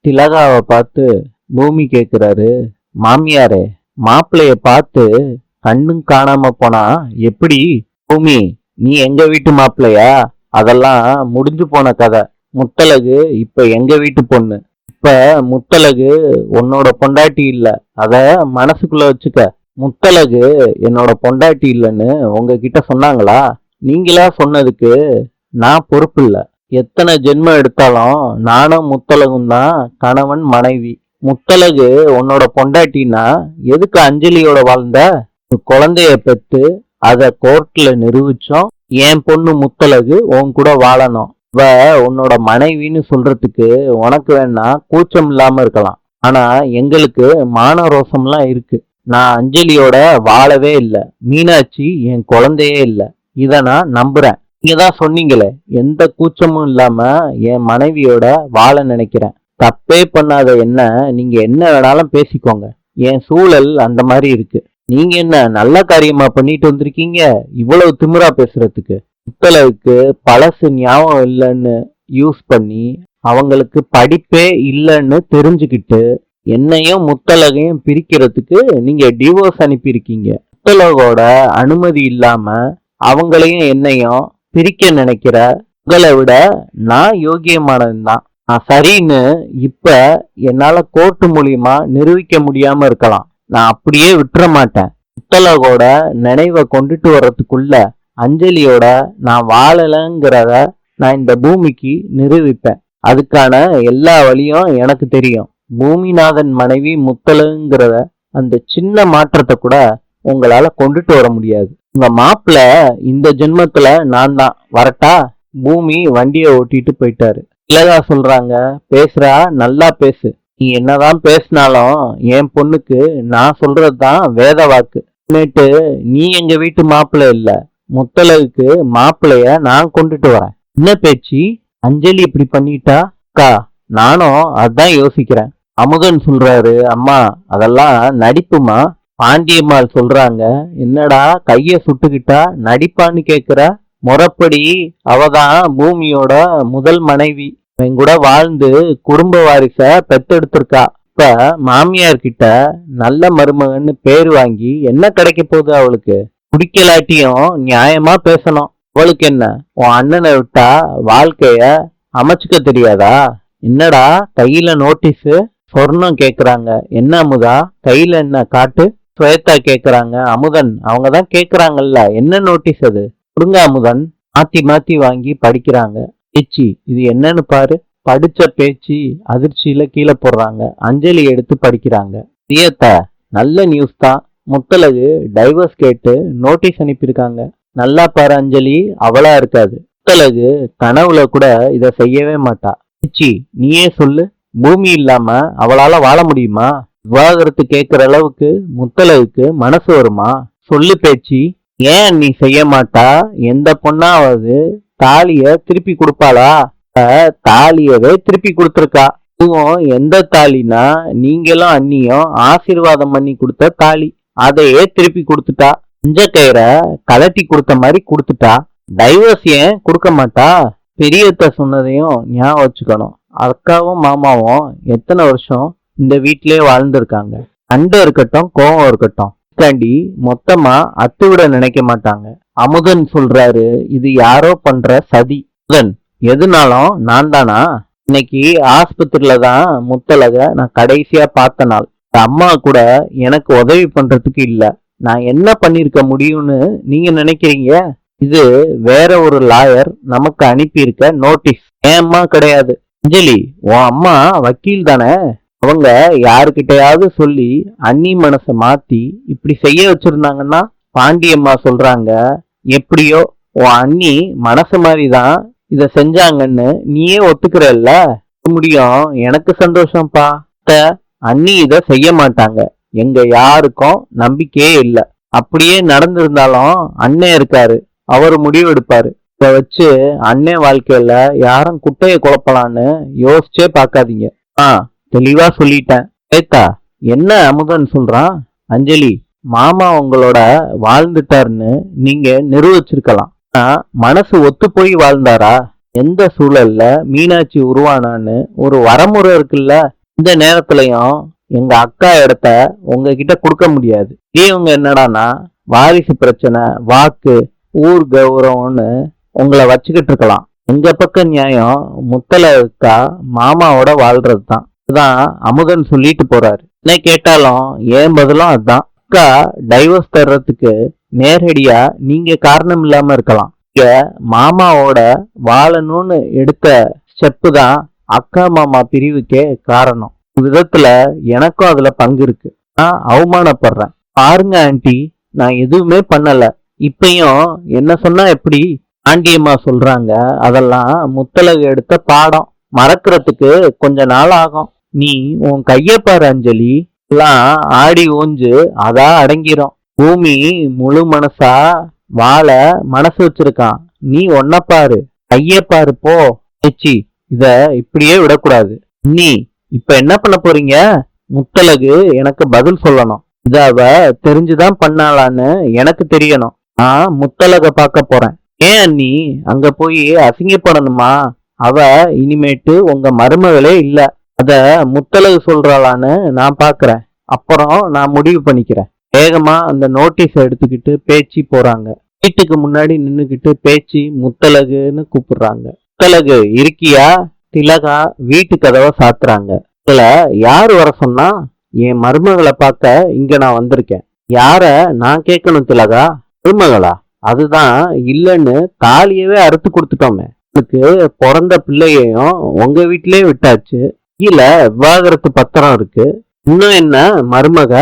திலகாவை பார்த்து பூமி கேக்குறாரு, மாமியாரே, மாப்பிள்ளைய பார்த்து கண்ணும் காணாம போனா எப்படி? பூமி, நீ எங்க வீட்டு மாப்பிள்ளையா? அதெல்லாம் முடிஞ்சு போன கதை. முத்தழகு இப்ப எங்க வீட்டு பொண்ணு. இப்ப முத்தழகு உன்னோட பொண்டாட்டி இல்ல, அத மனசுக்குள்ள வச்சுக்க. முத்தழகு என்னோட பொண்டாட்டி இல்லைன்னு உங்ககிட்ட சொன்னாங்களா? நீங்களா சொன்னதுக்கு நான் பொறுப்பு இல்ல. எத்தனை ஜென்மம் எடுத்தாலும் நானும் முத்தழகும் தான் கணவன் மனைவி. முத்தழகு உன்னோட பொண்டாட்டினா எதுக்கு அஞ்சலியோட வாழ்ந்த? குழந்தைய பெத்து அத கோர்ட்ல நிரூபிச்சோம். என் பொண்ணு முத்தழகு உன் கூட வாழணும். உன்னோட மனைவின்னு சொல்றதுக்கு உனக்கு வேணா கூச்சம் இல்லாம இருக்கலாம். ஆனா எங்களுக்கு மான ரோசம்லாம் இருக்கு. நான் அஞ்சலியோட வாழவே இல்லை. மீனாட்சி என் குழந்தையே இல்லை. இத நான் நம்புறேன். நீங்க தான் சொன்னீங்களே, எந்த கூச்சமும் இல்லாம என் மனைவியோட வாழ நினைக்கிறேன். தப்பே பண்ணாத என்ன நீங்க என்ன வேணாலும் பேசிக்கோங்க. என் சூழல் அந்த மாதிரி இருக்கு. நீங்க என்ன நல்ல காரியமா பண்ணிட்டு வந்திருக்கீங்க இவ்வளவு திமிரா பேசுறதுக்கு? முத்தழகுக்கு பழசு ஞாபகம் இல்லைன்னு யூஸ் பண்ணி அவங்களுக்கு படிப்பே இல்லைன்னு தெரிஞ்சுக்கிட்டு என்னையும் முத்தழகையும் பிரிக்கிறதுக்கு நீங்க டிவோர்ஸ் அனுப்பியிருக்கீங்க. முத்தழகோட அனுமதி இல்லாம அவங்களையும் என்னையும் பிரிக்க நினைக்கிற உங்களை விட நான் யோகியமானதுதான். நான் சரின்னு இப்ப என்னால கோர்ட்டு மூலியமா நிரூபிக்க முடியாம இருக்கலாம். நான் அப்படியே விட்டுற மாட்டேன். முத்தழகோட நினைவை கொண்டுட்டு வர்றதுக்குள்ள அஞ்சலியோட நான் வாழலைங்கிறத நான் இந்த பூமிக்கு நிரூபிப்பேன். அதுக்கான எல்லா வழியும் எனக்கு தெரியும். பூமிநாதன் மனைவி முத்தழகுங்கிறத அந்த சின்ன மாற்றத்தை கூட உங்களால கொண்டுட்டு வர முடியாது. உங்க மாப்பிள்ள இந்த ஜென்மத்துல நான் தான். வரட்டா? பூமி வண்டியை ஓட்டிட்டு போயிட்டாரு. இல்லதா சொல்றாங்க, பேசுறா, நல்லா பேசு. நீ என்னதான் பேசினாலும் என் பொண்ணுக்கு நான் சொல்றதுதான் வேத வாக்கு. நேற்று நீ எங்க வீட்டு மாப்பிள்ளை இல்ல, முத்தழகுக்கு மாப்பிள்ளைய நான் கொண்டுட்டு வரேன். என்ன பேச்சு? அஞ்சலி இப்படி பண்ணிட்டா? அக்கா, நானும் அதான் யோசிக்கிறேன். அமுதன் சொல்றாரு, அம்மா அதெல்லாம் நடிப்புமா. பாண்டியம்மாள் சொல்றாங்க, என்னடா கைய சுட்டுக்கிட்டா நடிப்பான்னு கேக்குற? முறைப்படி அவதான் பூமியோட முதல் மனைவி. என் கூட வாழ்ந்து குடும்ப வாரிச பெத்தெடுத்திருக்கா. இப்ப மாமியார் கிட்ட நல்ல மருமகன்னு பேர் வாங்கி என்ன கிடைக்க போகுது அவளுக்கு? குடிக்கலாட்டியும் நியாயமா பேசணும். அவளுக்கு என்ன, உன் அண்ணனை விட்டா வாழ்க்கைய அமைச்சுக்க தெரியாதா? என்னடா கையில நோட்டீஸ்? சொர்ணம் கேக்குறாங்க. என்ன அமுதா கையில என்ன காட்டு? ஸ்வேதா கேக்குறாங்க. அமுதன் அவங்கதான் கேக்குறாங்கல்ல, என்ன நோட்டீஸ் அது? கொடுங்க அமுதன். மாத்தி மாத்தி வாங்கி படிக்கிறாங்க. பேச்சு இது என்னன்னு பாரு. படிச்ச பேச்சு அதிர்ச்சியில கீழே போடுறாங்க. அஞ்சலி எடுத்து படிக்கிறாங்க. தியத்த நல்ல நியூஸ் தான். முத்தழகு டைவர்ஸ் கேட்டு நோட்டீஸ் அனுப்பியிருக்காங்க. நல்லா பாரு அஞ்சலி, அவளா இருக்காது. முத்தழகு கனவுல கூட இத செய்யவே மாட்டா. பேச்சு நீயே சொல்லு, பூமி இல்லாம அவளால வாழ முடியுமா? விவாகரத்து கேட்கிற அளவுக்கு முத்தழகுக்கு மனசு வருமா? சொல்லு பேச்சு. ஏன் நீ செய்ய மாட்டா? எந்த பொண்ணாவது தாலிய திருப்பி கொடுப்பாளா? தாலியவே திருப்பி கொடுத்துருக்கா. இதுவும் எந்த தாலினா, நீங்களும் அண்ணியும் ஆசீர்வாதம் பண்ணி கொடுத்த தாலி. அதையே திருப்பி கொடுத்துட்டா. அஞ்ச கயிறை கலட்டி கொடுத்த மாதிரி கொடுத்துட்டா. டைவர்ஸ் ஏன் கொடுக்க மாட்டா? பெரியத்த சொன்னதையும் ஞாபகம் வச்சுக்கணும். அக்காவும் மாமாவும் எத்தனை வருஷம் இந்த வீட்டிலே வாழ்ந்திருக்காங்க. அண்டை இருக்கட்டும், கோவம் இருக்கட்டும், காண்டி மொத்தமா அத்துவிட நினைக்க மாட்டாங்க. அமுதன் சொல்றாரு, இது யாரோ பண்ற சதி. அமுதன், எதுனாலும் நான் தானா? இன்னைக்கு ஆஸ்பத்திரியில தான் முத்தழக நான் கடைசியா பார்த்த நாள். அம்மா கூட எனக்கு உதவி பண்றதுக்கு இல்ல. நான் என்ன பண்ணிருக்க முடியும்னு நீங்க நினைக்கிறீங்க? இது வேற ஒரு லாயர் நமக்கு அனுப்பியிருக்க நோட்டீஸ். என் அம்மா கிடையாது. அஞ்சலி, உன் அம்மா வக்கீல் தானே? அவங்க யாருக்கிட்டையாவது சொல்லி அண்ணி மனசை மாத்தி இப்படி செய்ய வச்சிருந்தாங்கன்னா? பாண்டியம்மா சொல்றாங்க, எப்படியோ உன் அண்ணி மனசு மாதிரிதான் இத செஞ்சாங்கன்னு நீயே ஒத்துக்கிறல்ல. முடியும், எனக்கு சந்தோஷம்ப்பா. அண்ணி இத செய்ய மாட்டாங்க. எங்க யாருக்கும் நம்பிக்கையே இல்லை. அப்படியே நடந்திருந்தாலும் அண்ணன் இருக்காரு, அவரு முடிவு எடுப்பாரு. இத வச்சு அண்ணன் வாழ்க்கையில யாரும் குட்டைய குழப்பலான்னு யோசிச்சே பார்க்காதீங்க. தெளிவா சொல்லிட்டேன். ஏத்தா, என்ன அமுதன் சொல்றான்? அஞ்சலி, மாமா உங்களோட வாழ்ந்துட்டாருன்னு நீங்க நிரூபிச்சிருக்கலாம். மனசு ஒத்து போய் வாழ்ந்தாரா? எந்த சூழல்ல மீனாட்சி உருவானான்னு ஒரு வரமுறை இருக்குல்ல. இந்த நேரத்துலயும் எங்க அக்கா இடத்த உங்ககிட்ட கொடுக்க முடியாது. இவங்க என்னடான்னா வாரிசு பிரச்சனை, வாக்கு, ஊர் கௌரவம்னு உங்களை வச்சுக்கிட்டு இருக்கலாம். எங்க பக்கம் நியாயம் முத்தலக்கா மாமாவோட வாழ்றது தான். இதுதான் அமுதன் சொல்லிட்டு போறாரு. என்ன கேட்டாலும் ஏன் பதிலும் அதுதான். அக்கா டைவர்ஸ் தர்றதுக்கு நேரடியா நீங்க காரணம் இல்லாம இருக்கலாம். இங்க மாமாவோட வாழணும்னு எடுத்த ஸ்டெப்பு தான் அக்கா மாமா பிரிவுக்கே காரணம். விதத்துல எனக்கும் அதுல பங்கு இருக்கு. நான் அவமானப்படுறேன். பாருங்க ஆண்டி, நான் எதுவுமே பண்ணல. இப்பயும் என்ன சொன்னா எப்படி? ஆண்டியம்மா சொல்றாங்க, அதெல்லாம் முத்தலகு எடுத்த பாடம், மறக்கிறதுக்கு கொஞ்ச நாள் ஆகும். நீ உன் கையப்பாரு அஞ்சலி, எல்லாம் ஆடி ஊஞ்சு அதா அடங்கிரும். பூமி முழு மனசா வாழ மனசு வச்சிருக்கான். நீ ஒன்னப்பாரு, கையப்பாரு போ. ஏச்சி, இத இப்படியே விடக்கூடாது. நீ இப்ப என்ன பண்ண போறீங்க? முத்தலகு எனக்கு பதில் சொல்லணும். இத அவ தெரிஞ்சுதான் பண்ணாளான்னு எனக்கு தெரியணும். நான் முத்தலக பார்க்க போறேன். ஏன் அண்ணி அங்க போய் அசிங்கப்படணுமா? அவ இனிமேட்டு உங்க மருமகளே இல்ல. அத முத்தலகு சொல்றாளான்னு நான் பாக்குறேன். அப்புறம் நான் முடிவு பண்ணிக்கிறேன். வேகமா அந்த நோட்டீஸ் எடுத்துக்கிட்டு பேச்சு போறாங்க. வீட்டுக்கு முன்னாடி நின்னுக்கிட்டு பேச்சு முத்தலகுன்னு கூப்பிடுறாங்க. முத்தலகு இருக்கியா? திலகா வீட்டு கதவை சாத்துறாங்க. இதுல யாரு வர சொன்னா? என் மருமகளை பார்க்க இங்க நான் வந்திருக்கேன். யார நான் கேட்கணும் திலகா? மருமகளா? அதுதான் இல்லைன்னு தாலியவே அறுத்து கொடுத்துட்டோமே. உங்களுக்கு பிறந்த பிள்ளையையும் உங்க வீட்டிலே விட்டாச்சு. கீழே விவாகரத்து பத்திரம் இருக்கு. இன்னும் என்ன மருமக?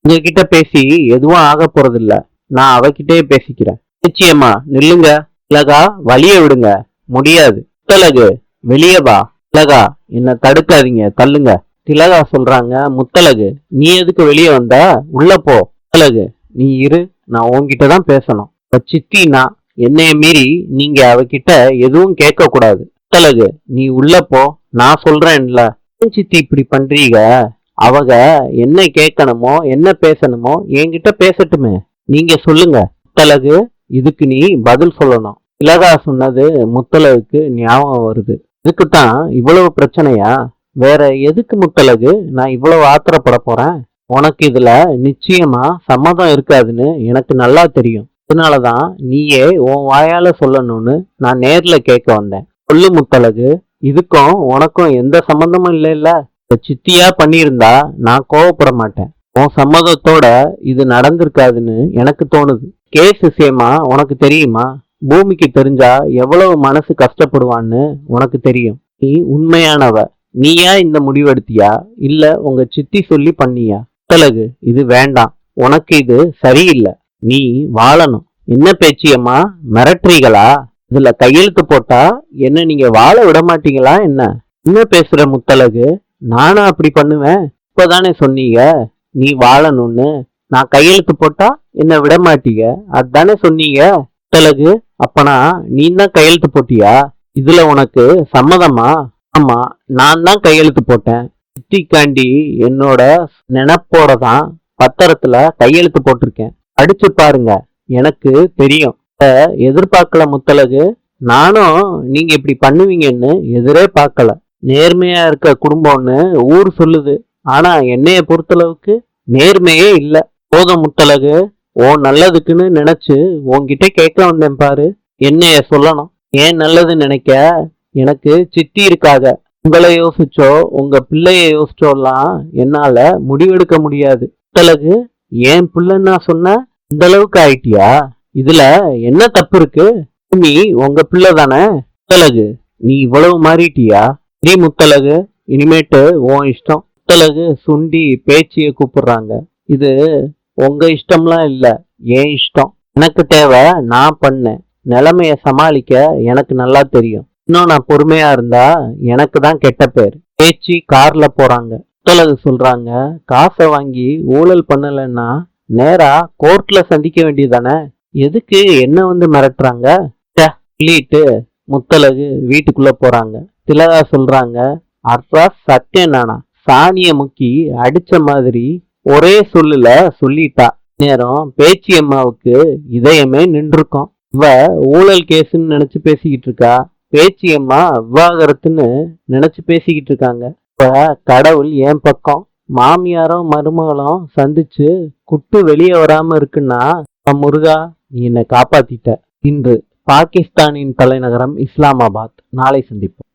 உங்ககிட்ட பேசி எதுவும் ஆக போறது இல்ல. நான் அவகிட்டே பேசிக்கிறேன். நிச்சயமா நில்லுங்க. திலகா வழிய விடுங்க. முடியாது. முத்தலகு வெளியே வா. திலகா என்ன தடுக்காதீங்க, தள்ளுங்க. திலகா சொல்றாங்க, முத்தலகு நீ எதுக்கு வெளியே வந்த? உள்ள போ. முத்தலகு நீ இரு, நான் உன்கிட்ட தான் பேசணும். சித்தினா என்னைய மீறி நீங்க அவகிட்ட எதுவும் கேட்க கூடாது. முத்தலகு நீ உள்ள போ, நான் சொல்றேன்ல. சித்தி இப்படி பண்றீங்க? அவங்க என்ன கேட்கணுமோ என்ன பேசணுமோ என்கிட்ட பேசட்டுமே. நீங்க சொல்லுங்க. முத்தலகு இதுக்கு நீ பதில் சொல்லணும். திலகா சொன்னது முத்தலகுக்கு ஞாபகம் வருது. இதுக்குத்தான் இவ்வளவு பிரச்சனையா? வேற எதுக்கு முத்தலகு நான் இவ்வளவு ஆத்திரப்பட போறேன்? உனக்கு இதுல நிச்சயமா சம்மதம் இருக்காதுன்னு எனக்கு நல்லா தெரியும். அதனாலதான் நீயே உன் வாயால சொல்லணும்னு நான் நேர்ல கேட்க வந்தேன். சொல்லு முத்தலகு, இதுக்கும் உனக்கும் எந்த சம்பந்தமும் இல்லைல்ல. சித்தியா பண்ணியிருந்தா நான் கோவப்பட மாட்டேன். உன் சம்மதத்தோட இது நடந்திருக்காதுன்னு எனக்கு தோணுது. கேஸ் விஷயமா உனக்கு தெரியுமா? பூமிக்கு தெரிஞ்சா எவ்வளவு மனசு கஷ்டப்படுவான்னு உனக்கு தெரியும். நீ உண்மையானவ. நீயா இந்த முடிவெடுத்தியா இல்ல உங்க சித்தி சொல்லி பண்ணியா? முத்தலகு இது வேண்டாம். உனக்கு இது சரியில்லை. நீ வாழணும். என்ன பேச்சியம்மா, மிரட்டுறீங்களா? இதுல கையெழுத்து போட்டா என்ன நீங்க வாழ விட மாட்டீங்களா என்ன? என்ன பேசுற முத்தலகு? நானும் அப்படி பண்ணுவேன். இப்பதானே சொன்னீங்க நீ வாழணும்னு. நான் கையெழுத்து போட்டா என்ன விட மாட்டீங்க, அதுதானே சொன்னீங்க. முத்தலகு அப்பனா நீ தான் கையெழுத்து போட்டியா? இதுல உனக்கு சம்மதமா? ஆமா, நான் தான் கையெழுத்து போட்டேன். சித்திக்காண்டி என்னோட நினைப்போட தான் பத்திரத்துல கையெழுத்து போட்டிருக்கேன். அடிச்சு பாருங்க, எனக்கு தெரியும். எதிர்பார்க்கல முத்தலகு. நானும் நீங்க இப்படி பண்ணுவீங்கன்னு எதிரே பார்க்கல. நேர்மையா இருக்க குடும்பம்னு ஊர் சொல்லுது. ஆனா என்னைய பொறுத்தளவுக்கு நேர்மையே இல்ல. போதும் முத்தலகு, ஓ நல்லதுக்குன்னு நினைச்சு உன்கிட்ட கேட்க வந்தேன் பாரு. என்னைய சொல்லணும். ஏன் நல்லது நினைக்க எனக்கு சித்தி இருக்காக. உங்களை யோசிச்சோ உங்க பிள்ளைய யோசிச்சோலாம் என்னால முடிவெடுக்க முடியாது. முத்தலகு ஏன் பிள்ளைன்னா சொன்ன? இந்த அளவுக்கு ஆயிட்டியா? இதுல என்ன தப்பு இருக்கு? நீ உங்க பிள்ளை தானே. முத்தலகு நீ இவ்வளவு மாறிட்டியா? நீ முத்தலகு இனிமேட்டு உன் இஷ்டம். முத்தலகு சுண்டி பேச்சிய கூப்பிடுறாங்க. இது உங்க இஷ்டம்லாம் இல்ல, என் இஷ்டம். எனக்கு தேவை நான் பண்ணேன். நிலைமைய சமாளிக்க எனக்கு நல்லா தெரியும். இன்னும் நான் பொறுமையா இருந்தா எனக்கு தான் கெட்ட பேர். பேச்சு கார்ல போறாங்க. முத்தலகு சொல்றாங்க, காசை வாங்கி ஊழல் பண்ணலன்னா நேரா கோர்ட்ல சந்திக்க வேண்டியதானே. எதுக்கு என்ன வந்து மிரட்டுறாங்க? சொல்லிட்டு முத்தலகு வீட்டுக்குள்ள போறாங்க. திலகா சொல்றாங்க, அட்ரா சத்தியம் நானா சாணிய முக்கி அடிச்ச மாதிரி ஒரே சொல்லுல சொல்லிட்டா. நேரம் பேச்சியம்மாவுக்கு இதயமே நின்றுக்கும். இவ ஊழல் கேஸ்ன்னு நினைச்சு பேசிக்கிட்டு இருக்கா. பேச்சியம்மா விவாகரத்துன்னு நினைச்சு பேசிக்கிட்டு இருக்காங்க. இப்ப கடவுள் என் பக்கம். மாமியாரும் மருமகளும் சந்திச்சு குட்டு வெளியே வராம இருக்குன்னா, முருகா நீ என்னை காப்பாத்திட்ட. இன்று பாகிஸ்தானின் தலைநகரம் இஸ்லாமாபாத். நாளை சந்திப்போம்.